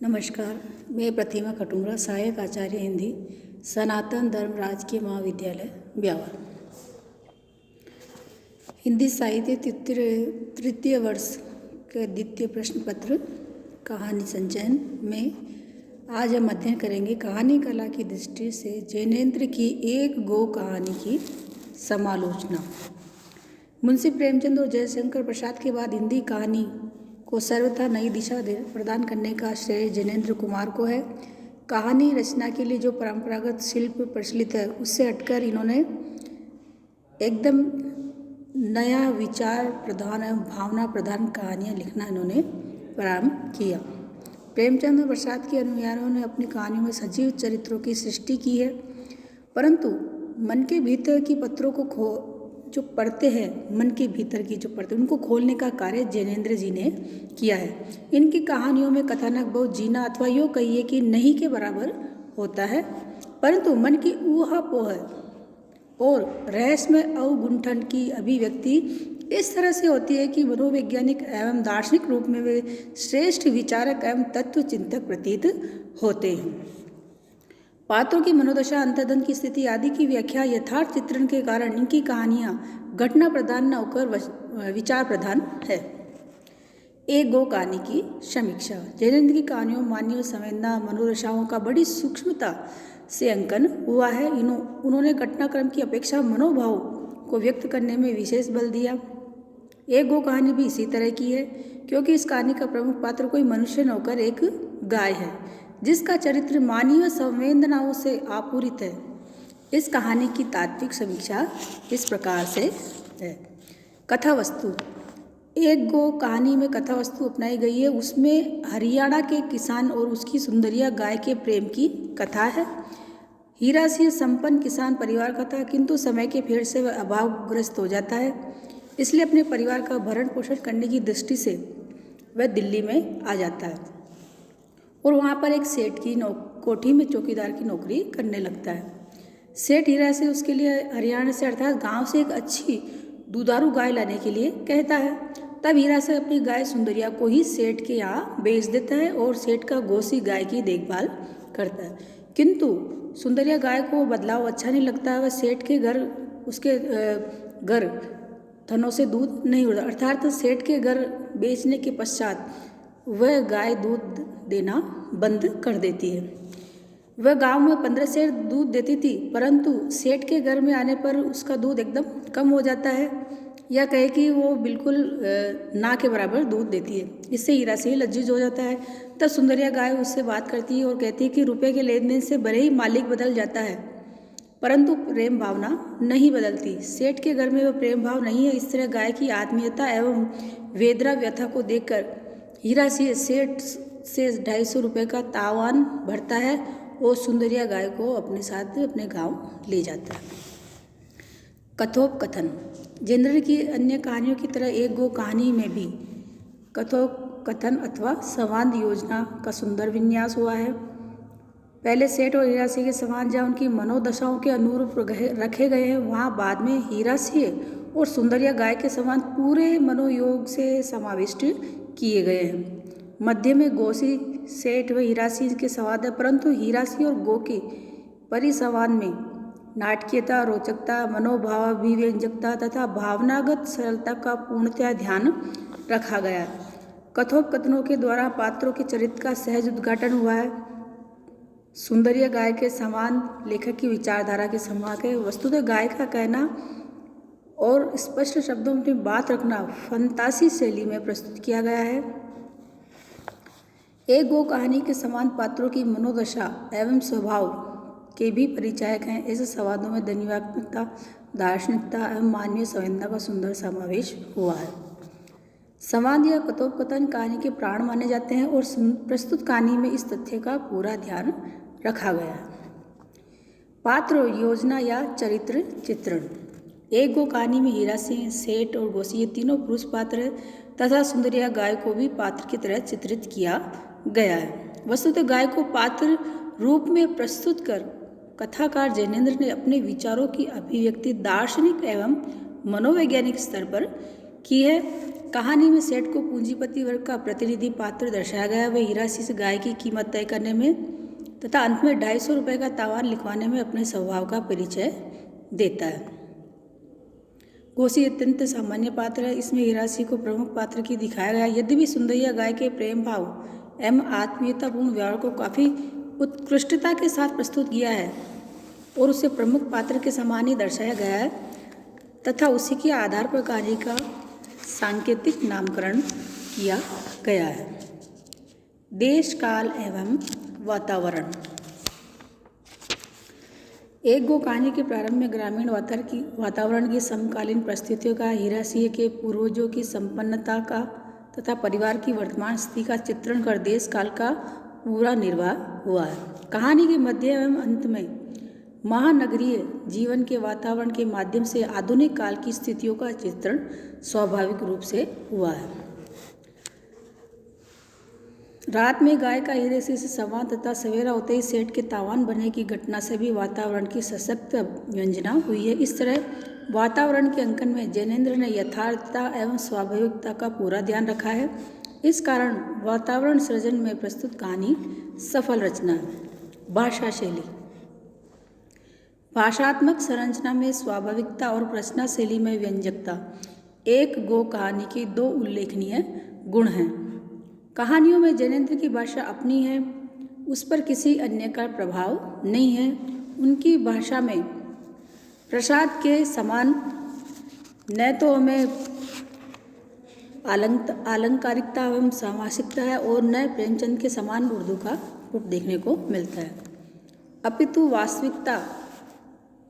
नमस्कार, मैं प्रतिमा खटूंगरा, सहायक आचार्य हिंदी, सनातन धर्म राजकीय महाविद्यालय ब्यावर। हिंदी साहित्य तृतीय वर्ष के द्वितीय प्रश्न पत्र कहानी संचयन में आज हम अध्ययन करेंगे कहानी कला की दृष्टि से जैनेन्द्र की एक गो कहानी की समालोचना। मुंशी प्रेमचंद और जयशंकर प्रसाद के बाद हिंदी कहानी को सर्वथा नई दिशा प्रदान करने का श्रेय जैनेन्द्र कुमार को है। कहानी रचना के लिए जो परंपरागत शिल्प प्रचलित है उससे हटकर इन्होंने एकदम नया विचार प्रधान एवं भावना प्रधान कहानियाँ लिखना इन्होंने प्रारंभ किया। प्रेमचंद और प्रसाद के अनुयायियों ने अपनी कहानियों में सजीव चरित्रों की सृष्टि की है, परंतु मन के भीतर की पत्रों को जो पढ़ते हैं, मन के भीतर की जो पढ़ते उनको खोलने का कार्य जैनेन्द्र जी ने किया है। इनकी कहानियों में कथानक बहुत जीना अथवा यूँ कहिए कि नहीं के बराबर होता है, परंतु मन की ऊहापोह और रहस्यमय अवगुंठन की अभिव्यक्ति इस तरह से होती है कि मनोवैज्ञानिक एवं दार्शनिक रूप में वे श्रेष्ठ विचारक एवं तत्व चिंतक प्रतीत होते हैं। पात्रों की मनोदशा, अंतर्दन की स्थिति आदि की व्याख्या यथार्थ चित्रण के कारण इनकी कहानियाँ घटना प्रधान न होकर विचार प्रधान है। एक गो कहानी की समीक्षा। जैनेन्द्र की कहानियों मानवीय संवेदना मनोदशाओं का बड़ी सूक्ष्मता से अंकन हुआ है। उन्होंने घटनाक्रम की अपेक्षा मनोभाव को व्यक्त करने में विशेष बल दिया। एक गो कहानी भी इसी तरह की है, क्योंकि इस कहानी का प्रमुख पात्र कोई मनुष्य न होकर एक गाय है, जिसका चरित्र मानवीय संवेदनाओं से आपूरित है। इस कहानी की तात्विक समीक्षा इस प्रकार से है। कथा वस्तु। एक गो कहानी में कथा वस्तु अपनाई गई है। उसमें हरियाणा के किसान और उसकी सुंदरिया गाय के प्रेम की कथा है। हीरा सिंह संपन्न किसान परिवार का था, किंतु समय के फेर से वह अभावग्रस्त हो जाता है, इसलिए अपने परिवार का भरण पोषण करने की दृष्टि से वह दिल्ली में आ जाता है और वहाँ पर एक सेठ की कोठी में चौकीदार की नौकरी करने लगता है। सेठ हीरा से उसके लिए हरियाणा से अर्थात गांव से एक अच्छी दुधारू गाय लाने के लिए कहता है। तब हीरा से अपनी गाय सुंदरिया को ही सेठ के यहाँ बेच देता है और सेठ का गोसी गाय की देखभाल करता है, किंतु सुंदरिया गाय को बदलाव अच्छा नहीं लगता है। वह सेठ के घर उसके घर थनों से दूध नहीं उड़ता, अर्थात सेठ के घर बेचने के पश्चात वह गाय दूध देना बंद कर देती है। वह गांव में 15 सेर दूध देती थी, परंतु सेठ के घर में आने पर उसका दूध एकदम कम हो जाता है, या कहे कि वो बिल्कुल ना के बराबर दूध देती है। इससे हीरा से लज्जित हो जाता है। तब सुंदरिया गाय उससे बात करती है और कहती है कि रुपए के लेन देन से भले ही मालिक बदल जाता है, परंतु प्रेम भावना नहीं बदलती। सेठ के घर में वह प्रेम भाव नहीं है। इस तरह गाय की आत्मीयता एवं वेदना व्यथा को देखकर हीरा सिंह सेठ से 250 रुपये का तावान भरता है और सुंदरिया गाय को अपने साथ अपने गांव ले जाता है। कथोपकथन। जैनेन्द्र की अन्य कहानियों की तरह एक गो कहानी में भी कथोपकथन अथवा संवाद योजना का सुंदर विन्यास हुआ है। पहले सेठ और हीरा सिंह के संवाद जहाँ उनकी मनोदशाओं के अनुरूप रखे गए हैं, वहाँ बाद में हीरा सिंह और सुंदरिया गाय के संवाद पूरे मनोयोग से समाविष्ट किए गए हैं। मध्य में गोसी सेठ व हीरा सिंह के संवाद है, परंतु हीरा सिंह और गो के परिसंवाद में नाटकीयता, रोचकता, मनोभावाभिव्यंजकता तथा भावनागत सरलता का पूर्णतया ध्यान रखा गया है। कथोपकथनों के द्वारा पात्रों के चरित्र का सहज उद्घाटन हुआ है। सुंदरिया गाय के समान लेखक की विचारधारा के सम्माक है। वस्तुतः गाय का कहना और स्पष्ट शब्दों में अपनी बात रखना फंतासी शैली में प्रस्तुत किया गया है। एक गो कहानी के समान पात्रों की मनोदशा एवं स्वभाव के भी परिचायक हैं। ऐसे संवादों में ध्वनिवात्मकता, दार्शनिकता एवं मानवीय संवेदना का सुंदर समावेश हुआ है। संवाद या कथोपकथन कहानी के प्राण माने जाते हैं और प्रस्तुत कहानी में इस तथ्य का पूरा ध्यान रखा गया है। पात्र योजना या चरित्र चित्रण। एक गो कहानी में हीरा सिंह, सेठ और गोसी ये तीनों पुरुष पात्र हैं तथा सुंदरिया गाय को भी पात्र की तरह चित्रित किया गया है। वस्तुतः गाय को पात्र रूप में प्रस्तुत कर कथाकार जैनेन्द्र ने अपने विचारों की अभिव्यक्ति दार्शनिक एवं मनोवैज्ञानिक स्तर पर की है। कहानी में सेठ को पूंजीपति वर्ग का प्रतिनिधि पात्र दर्शाया गया है। वह हीरासी से गाय की कीमत तय करने में तथा अंत में 250 रुपये का तावान लिखवाने में अपने स्वभाव का परिचय देता है। घोसी अत्यंत सामान्य पात्र है। इसमें हीरासी को प्रमुख पात्र की दिखाया गया। यद्यपि सुंदरिया गाय के प्रेम भाव एवं आत्मीयतापूर्ण व्यवहार को काफ़ी उत्कृष्टता के साथ प्रस्तुत किया है और उसे प्रमुख पात्र के समान ही दर्शाया गया है तथा उसी के आधार पर कहानी का सांकेतिक नामकरण किया गया है। देश, काल एवं वातावरण। एक गो कहानी के प्रारंभ में ग्रामीण वातावरण की समकालीन परिस्थितियों का, हीरासी के पूर्वजों की संपन्नता का तथा परिवार की वर्तमान स्थिति का चित्रण कर देश काल का पूरा निर्वाह हुआ है। कहानी के मध्य एवं अंत में महानगरीय जीवन के वातावरण के माध्यम से आधुनिक काल की स्थितियों का चित्रण स्वाभाविक रूप से हुआ है। रात में गाय का हीरासी से संवाद तथा सवेरा होते ही सेठ के तावान बनने की घटना से भी वातावरण की सशक्त व्यंजना हुई है। इस तरह वातावरण के अंकन में जैनेन्द्र ने यथार्थता एवं स्वाभाविकता का पूरा ध्यान रखा है। इस कारण वातावरण सृजन में प्रस्तुत कहानी सफल रचना है। भाषा शैली। भाषात्मक संरचना में स्वाभाविकता और रचना शैली में व्यंजकता एक गो कहानी के दो उल्लेखनीय गुण हैं। कहानियों में जैनेन्द्र की भाषा अपनी है, उस पर किसी अन्य का प्रभाव नहीं है। उनकी भाषा में प्रसाद के समान न तो हमें आलंकारिकता एवं सामासिकता है और न प्रेमचंद के समान उर्दू का रूप देखने को मिलता है, अपितु वास्तविकता,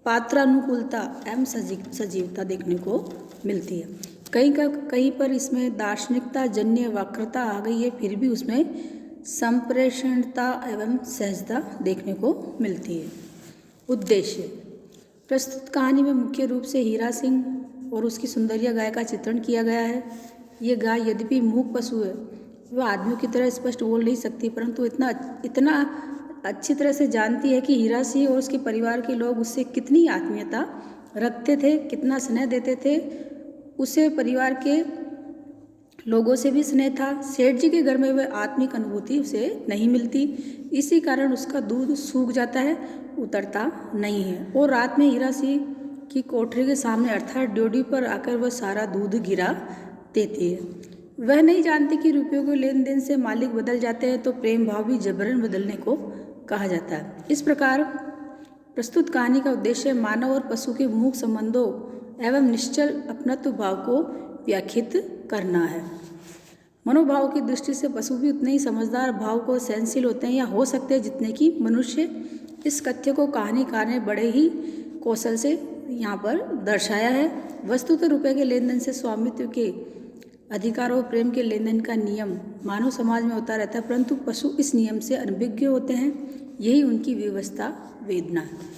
पात्रानुकूलता एवं सजीवता देखने को मिलती है। कहीं पर इसमें दार्शनिकता जन्य वक्रता आ गई है, फिर भी उसमें संप्रेषणता एवं सहजता देखने को मिलती है। उद्देश्य। प्रस्तुत कहानी में मुख्य रूप से हीरा सिंह और उसकी सुंदरिया गाय का चित्रण किया गया है। ये गाय यद्यपि मूक पशु है, वह आदमियों की तरह स्पष्ट बोल नहीं सकती, परंतु इतना अच्छी तरह से जानती है कि हीरा सिंह और उसके परिवार के लोग उससे कितनी आत्मीयता रखते थे, कितना स्नेह देते थे। उसे परिवार के लोगों से भी स्नेह था। सेठ जी के घर में वह आत्मिक अनुभूति उसे नहीं मिलती, इसी कारण उसका दूध सूख जाता है, उतरता नहीं है और रात में हीरा सिंह की कोठरी के सामने अर्थात ड्योढ़ी पर आकर वह सारा दूध गिरा देती है। वह नहीं जानती कि रुपयों के लेन देन से मालिक बदल जाते हैं तो प्रेम भाव भी जबरन बदलने को कहा जाता है। इस प्रकार प्रस्तुत कहानी का उद्देश्य मानव और पशु के मूक संबंधों एवं निश्चल अपनत्व भाव को व्याख्यात करना है। मनोभाव की दृष्टि से पशु भी उतने ही समझदार, भाव को सहनशील होते हैं या हो सकते हैं जितने कि मनुष्य। इस कथ्य को कहानीकार ने बड़े ही कौशल से यहाँ पर दर्शाया है। वस्तुतः रुपये के लेन देन से स्वामित्व के अधिकार और प्रेम के लेन देन का नियम मानव समाज में होता रहता है, परंतु पशु इस नियम से अनभिज्ञ होते हैं। यही उनकी व्यवस्था वेदना है।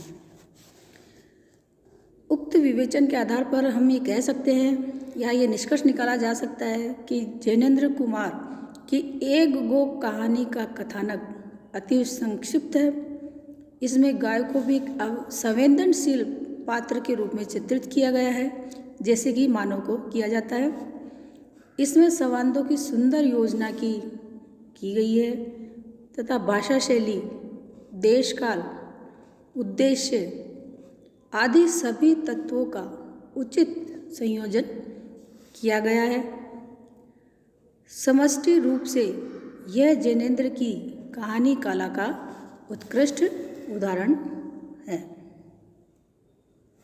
उक्त विवेचन के आधार पर हम ये कह सकते हैं या ये निष्कर्ष निकाला जा सकता है कि जैनेन्द्र कुमार की एक गो कहानी का कथानक अति संक्षिप्त है। इसमें गाय को भी एक संवेदनशील पात्र के रूप में चित्रित किया गया है, जैसे कि मानव को किया जाता है। इसमें संवादों की सुंदर योजना की गई है तथा भाषा शैली, देश काल, उद्देश्य आदि सभी तत्वों का उचित संयोजन किया गया है। समष्टि रूप से यह जैनेन्द्र की कहानी कला का उत्कृष्ट उदाहरण है।